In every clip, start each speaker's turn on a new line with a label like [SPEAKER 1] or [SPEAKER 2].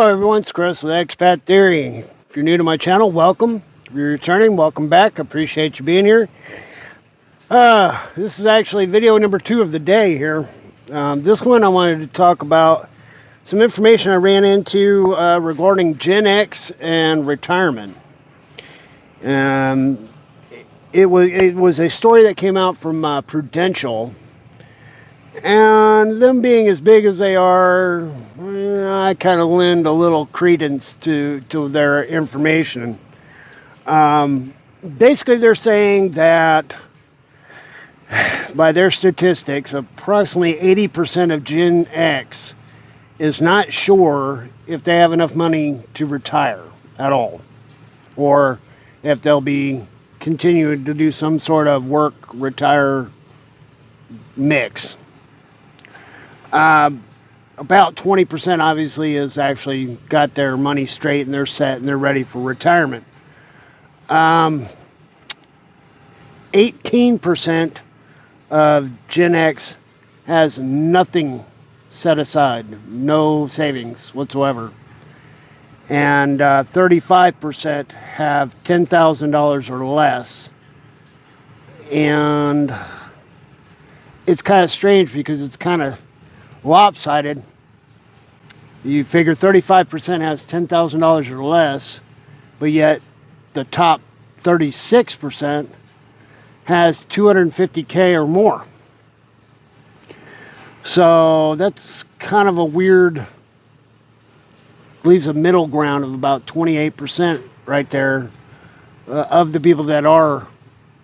[SPEAKER 1] Hello everyone, it's Chris with Expat Theory. If you're new to my channel, welcome. If you're returning, welcome back. I appreciate you being here. This is actually video number 2 of the day here. This one I wanted to talk about some information I ran into regarding Gen X and retirement. It was a story that came out from Prudential. And them being as big as they are, I kind of lend a little credence to their information. Basically, they're saying that by their statistics, approximately 80% of Gen X is not sure if they have enough money to retire at all, or if they'll be continuing to do some sort of work-retire mix. About 20% obviously has actually got their money straight and they're set and they're ready for retirement. 18% of Gen X has nothing set aside, no savings whatsoever. And 35% have $10,000 or less. And it's kind of strange because it's kind of lopsided. You figure 35% has $10,000 or less, but yet the top 36% has $250K or more. So that's kind of a weird, leaves a middle ground of about 28% right there of the people that are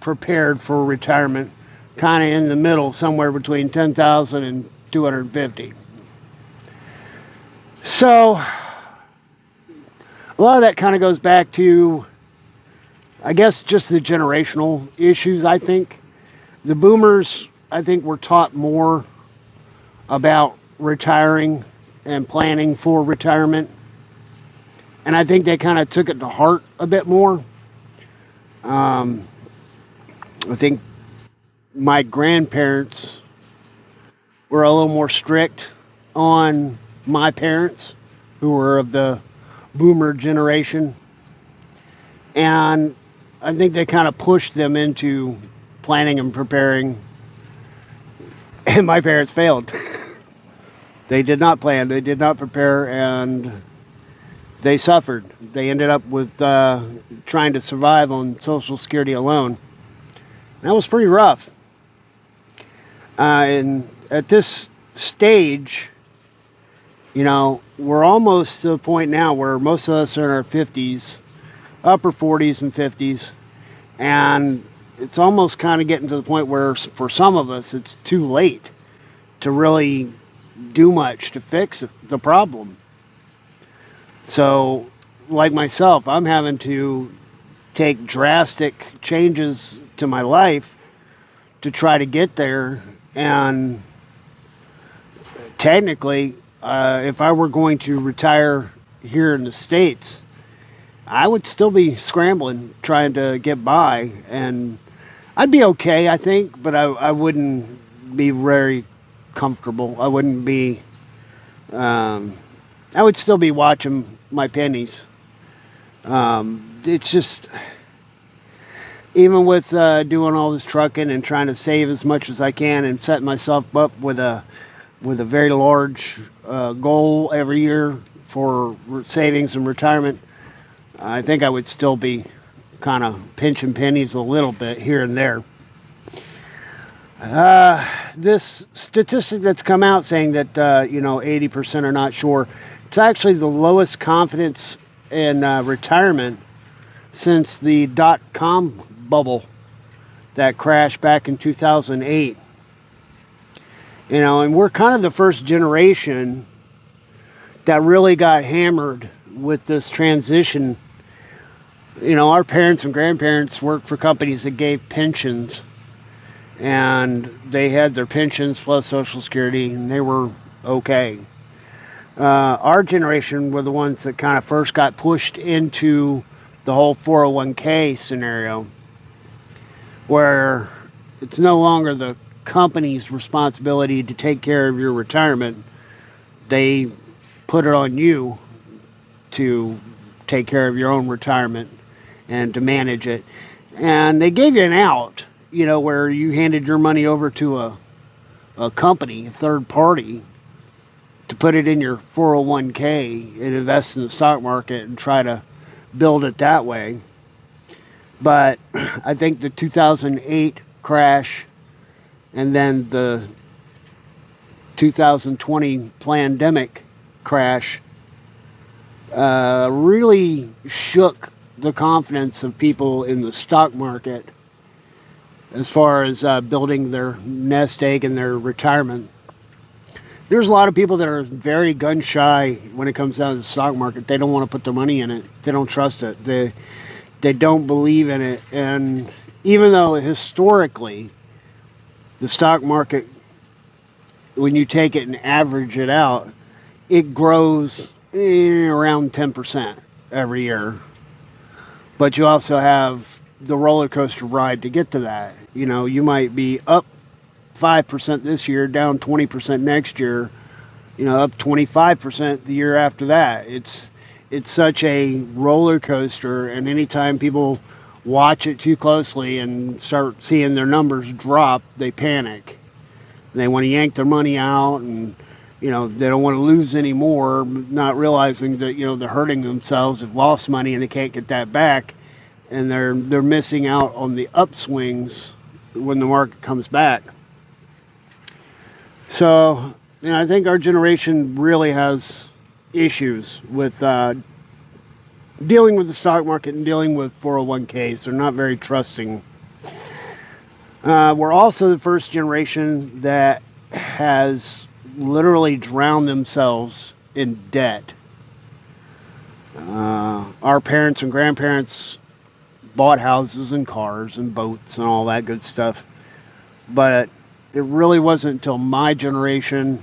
[SPEAKER 1] prepared for retirement, kind of in the middle, somewhere between 10,000 and 250. So a lot of that kind of goes back to, I guess, just the generational issues. I think the boomers, I think, were taught more about retiring and planning for retirement, and I think they kind of took it to heart a bit more. I think my grandparents were a little more strict on my parents, who were of the boomer generation. And I think they kind of pushed them into planning and preparing. And my parents failed. They did not plan, they did not prepare, and they suffered. They ended up with trying to survive on Social Security alone. And that was pretty rough. And at this stage, you know, we're almost to the point now where most of us are in our 50s, upper 40s and 50s, and it's almost kind of getting to the point where for some of us it's too late to really do much to fix the problem. So, like myself, I'm having to take drastic changes to my life to try to get there. And technically, if I were going to retire here in the States, I would still be scrambling, trying to get by. And I'd be okay, I think, but I wouldn't be very comfortable. I wouldn't be, I would still be watching my pennies. It's just, even with doing all this trucking and trying to save as much as I can and setting myself up with a very large goal every year for savings and retirement, I think I would still be kind of pinching pennies a little bit here and there. This statistic that's come out saying that 80% are not sure, it's actually the lowest confidence in retirement since the dot-com bubble that crashed back in 2008. You know, and we're kind of the first generation that really got hammered with this transition. You know, our parents and grandparents worked for companies that gave pensions, and they had their pensions plus Social Security, and they were okay. Our generation were the ones that kind of first got pushed into the whole 401k scenario, where it's no longer the company's responsibility to take care of your retirement. They put it on you to take care of your own retirement and to manage it. And they gave you an out, where you handed your money over to a company, a third party, to put it in your 401k and invest in the stock market and try to build it that way. But I think the 2008 crash and then the 2020 pandemic crash really shook the confidence of people in the stock market as far as building their nest egg and their retirement. There's a lot of people that are very gun shy when it comes down to the stock market. They don't want to put their money in it. They don't trust it. They don't believe in it. And even though historically the stock market, when you take it and average it out, it grows around 10% every year. But you also have the roller coaster ride to get to that. You might be up 5% this year, down 20% next year, up 25% the year after that. It's such a roller coaster, and anytime people watch it too closely and start seeing their numbers drop, they panic. They want to yank their money out, and they don't want to lose any more, not realizing that they're hurting themselves. They've lost money and they can't get that back, and they're missing out on the upswings when the market comes back. So I think our generation really has issues with dealing with the stock market and dealing with 401ks. They're not very trusting. We're also the first generation that has literally drowned themselves in debt. Our parents and grandparents bought houses and cars and boats and all that good stuff. But it really wasn't until my generation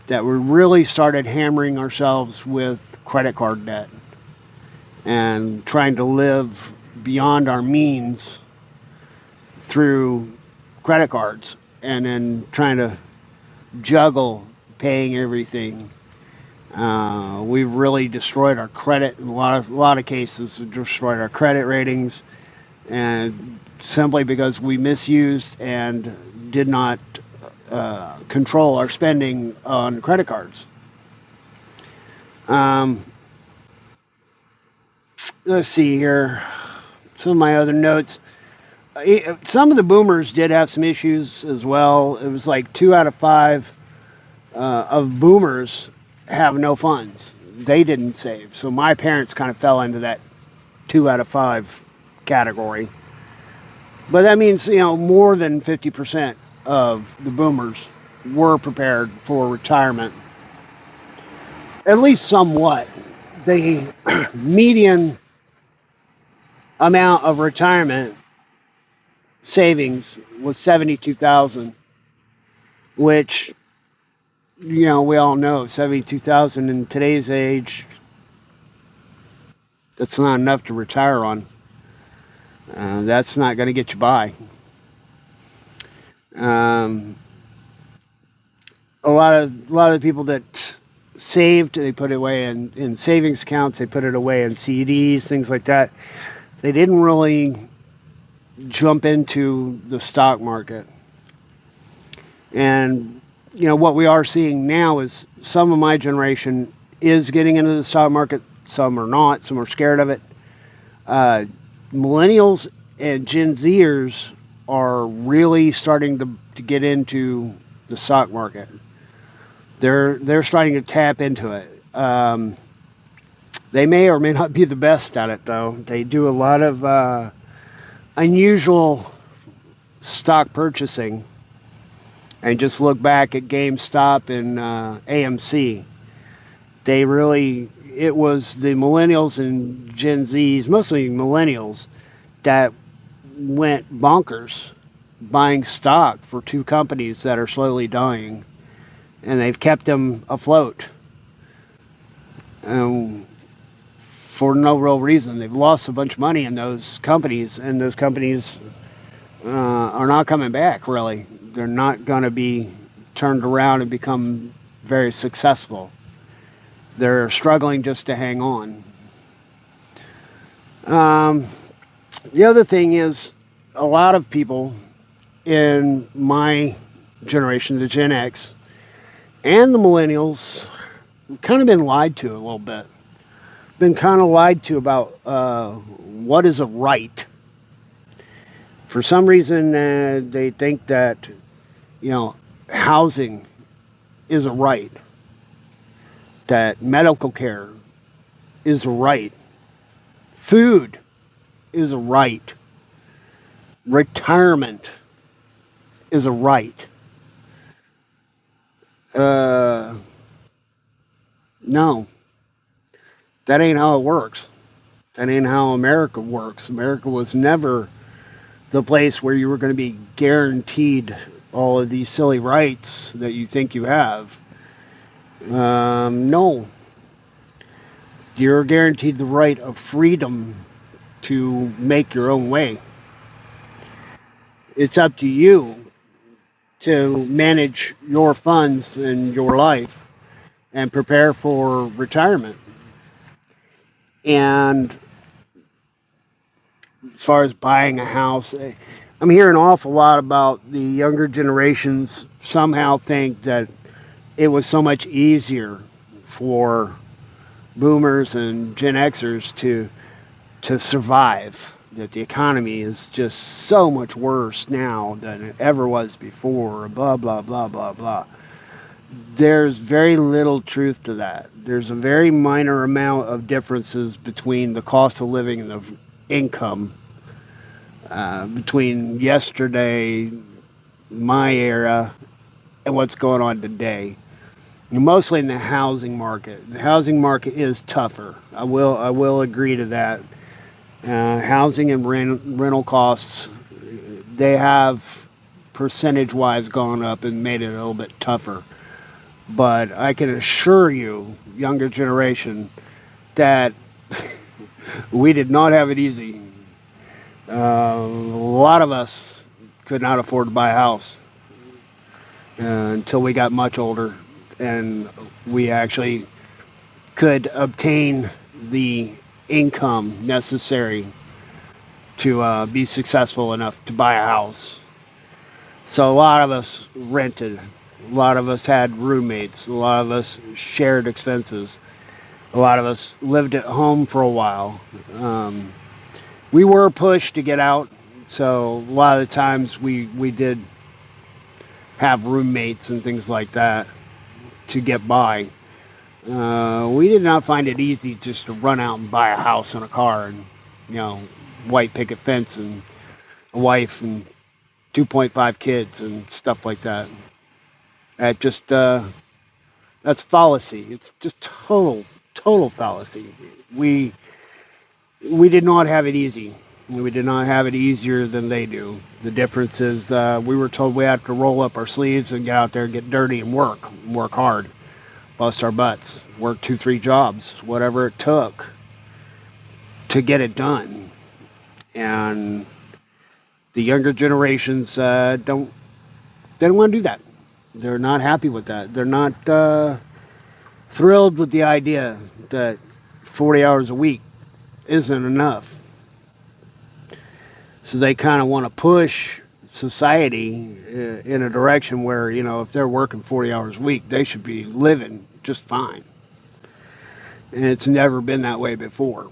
[SPEAKER 1] that we really started hammering ourselves with credit card debt and trying to live beyond our means through credit cards, and then trying to juggle paying everything. We've really destroyed our credit in a lot of cases. We've destroyed our credit ratings, and simply because we misused and did not control our spending on credit cards. Let's see here. Some of my other notes. Some of the boomers did have some issues as well. It was like 2 out of 5 of boomers have no funds. They didn't save. So my parents kind of fell into that 2 out of 5 category. But that means, more than 50% of the boomers were prepared for retirement. At least somewhat. The median amount of retirement savings was $72,000, which, we all know $72,000 in today's age, that's not enough to retire on. That's not going to get you by. A lot of the people that saved, they put it away in savings accounts, they put it away in CDs, things like that. They didn't really jump into the stock market. And what we are seeing now is some of my generation is getting into the stock market, some are not, some are scared of it. Millennials and Gen Zers are really starting to get into the stock market. They're starting to tap into it. They may or may not be the best at it, though. They do a lot of unusual stock purchasing. And just look back at GameStop and AMC. It was the millennials and Gen Zs, mostly millennials, that went bonkers buying stock for 2 companies that are slowly dying. And they've kept them afloat. For no real reason. They've lost a bunch of money in those companies, and those companies are not coming back, really. They're not going to be turned around and become very successful. They're struggling just to hang on. Um, the other thing is, a lot of people in my generation, the Gen X, and the millennials, kind of been lied to a little bit. Been kind of lied to about what is a right. For some reason, they think that, you know, housing is a right, that medical care is a right, food is a right, retirement is a right. Uh, no, that ain't how it works. That ain't how America works. America was never the place where you were going to be guaranteed all of these silly rights that you think you have. No, you're guaranteed the right of freedom to make your own way. It's up to you to manage your funds and your life and prepare for retirement. And as far as buying a house, I'm hearing an awful lot about the younger generations somehow think that it was so much easier for boomers and Gen Xers to survive. That the economy is just so much worse now than it ever was before. Blah blah blah blah blah. There's very little truth to that. There's a very minor amount of differences between the cost of living and the income between yesterday, my era, and what's going on today. Mostly in the housing market. The housing market is tougher. I will agree to that. Housing and rental costs, they have percentage-wise gone up and made it a little bit tougher. But I can assure you, younger generation, that we did not have it easy. A lot of us could not afford to buy a house until we got much older and we actually could obtain the income necessary to be successful enough to buy a house. So a lot of us rented. A lot of us had roommates. A lot of us shared expenses. A lot of us lived at home for a while. We were pushed to get out, so a lot of the times we did have roommates and things like that to get by. We did not find it easy just to run out and buy a house and a car and, you know, white picket fence and a wife and 2.5 kids and stuff like that. That just that's fallacy. It's just total fallacy. We did not have it easy. We did not have it easier than they do. The difference is we were told we had to roll up our sleeves and get out there and get dirty and work hard, bust our butts, work 2-3 jobs, whatever it took to get it done. And the younger generations don't want to do that. They're not happy with that. They're not thrilled with the idea that 40 hours a week isn't enough. So they kind of want to push society in a direction where, you know, if they're working 40 hours a week, they should be living just fine. And it's never been that way before.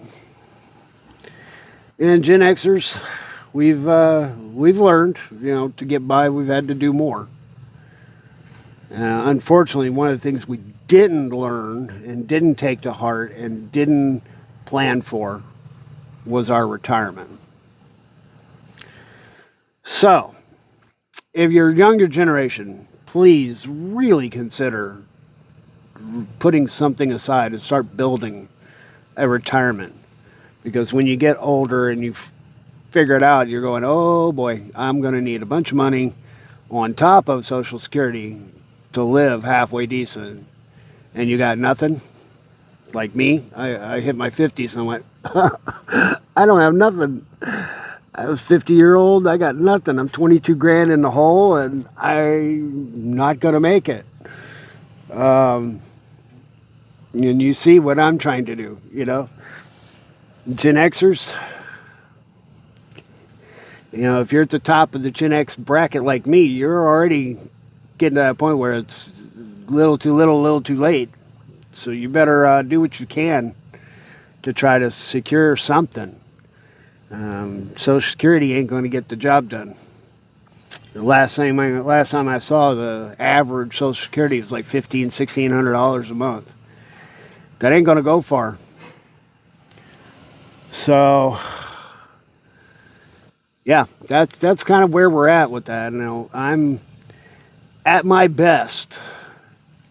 [SPEAKER 1] And Gen Xers, we've learned, you know, to get by, we've had to do more. Unfortunately, one of the things we didn't learn and didn't take to heart and didn't plan for was our retirement. So, if you're a younger generation, please really consider putting something aside and start building a retirement. Because when you get older and you figure it out, you're going, oh boy, I'm going to need a bunch of money on top of Social Security to live halfway decent. And you got nothing? Like me, I hit my 50s and I went, I don't have nothing. I was 50-year-old. I got nothing. I'm 22 grand in the hole, and I'm not gonna make it. And you see what I'm trying to do, Gen Xers, if you're at the top of the Gen X bracket like me, you're already getting to that point where it's little too little, little too late. So you better do what you can to try to secure something. Social Security ain't going to get the job done. The last time I saw, the average Social Security was like $1,500-$1,600 a month. That ain't going to go far. So, yeah, that's kind of where we're at with that. I'm at my best.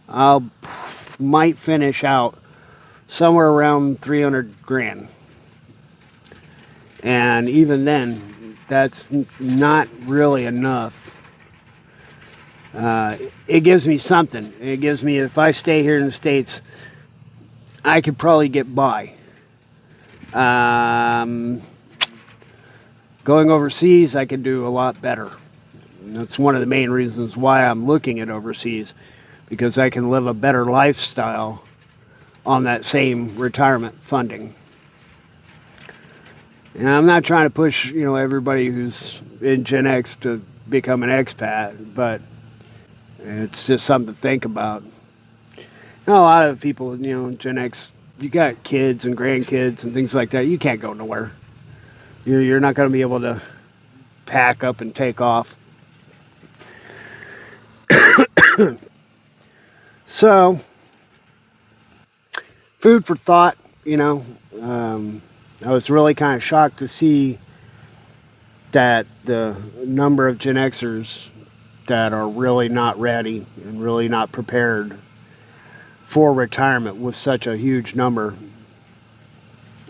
[SPEAKER 1] I might finish out somewhere around 300 grand. And even then, that's not really enough. It gives me something. It gives me, if I stay here in the States, I could probably get by. Going overseas, I can do a lot better. And that's one of the main reasons why I'm looking at overseas, because I can live a better lifestyle on that same retirement funding. And I'm not trying to push, everybody who's in Gen X to become an expat, but it's just something to think about. A lot of people, Gen X, you got kids and grandkids and things like that. You can't go nowhere. You're not going to be able to pack up and take off. So, food for thought, I was really kind of shocked to see that the number of Gen Xers that are really not ready and really not prepared for retirement was such a huge number.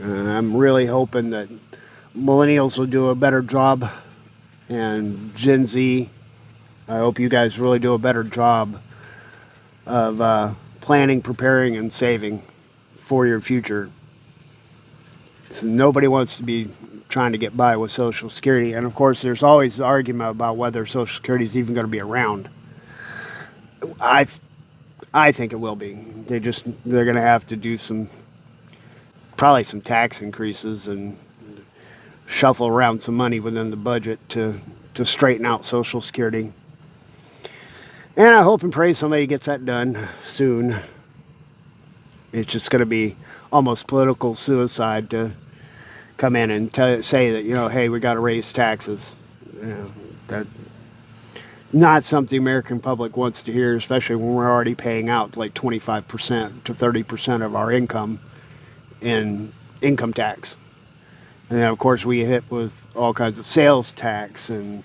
[SPEAKER 1] I'm really hoping that millennials will do a better job, and Gen Z, I hope you guys really do a better job of planning, preparing, and saving for your future. So nobody wants to be trying to get by with Social Security. And of course, there's always the argument about whether Social Security is even going to be around. I think it will be. They're going to have to do probably some tax increases and shuffle around some money within the budget to straighten out Social Security. And I hope and pray somebody gets that done soon. It's just going to be almost political suicide to come in and say that, hey, we got to raise taxes. That's not something the American public wants to hear, especially when we're already paying out like 25% to 30% of our income in income tax. And then, of course, we hit with all kinds of sales tax and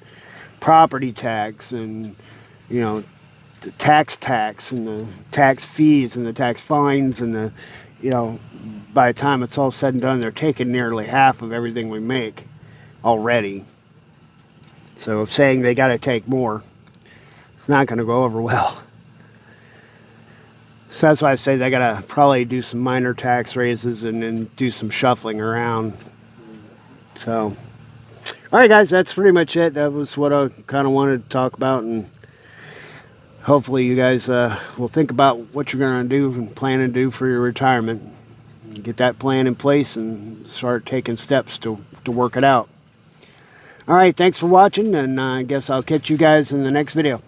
[SPEAKER 1] property tax and, the tax and the tax fees and the tax fines and the, by the time it's all said and done, they're taking nearly half of everything we make already. So saying they got to take more, it's not going to go over well. So that's why I say they got to probably do some minor tax raises and then do some shuffling around. So, all right, guys, that's pretty much it. That was what I kind of wanted to talk about, and hopefully you guys will think about what you're going to do and plan to do for your retirement. Get that plan in place and start taking steps to work it out. All right, thanks for watching, and I guess I'll catch you guys in the next video.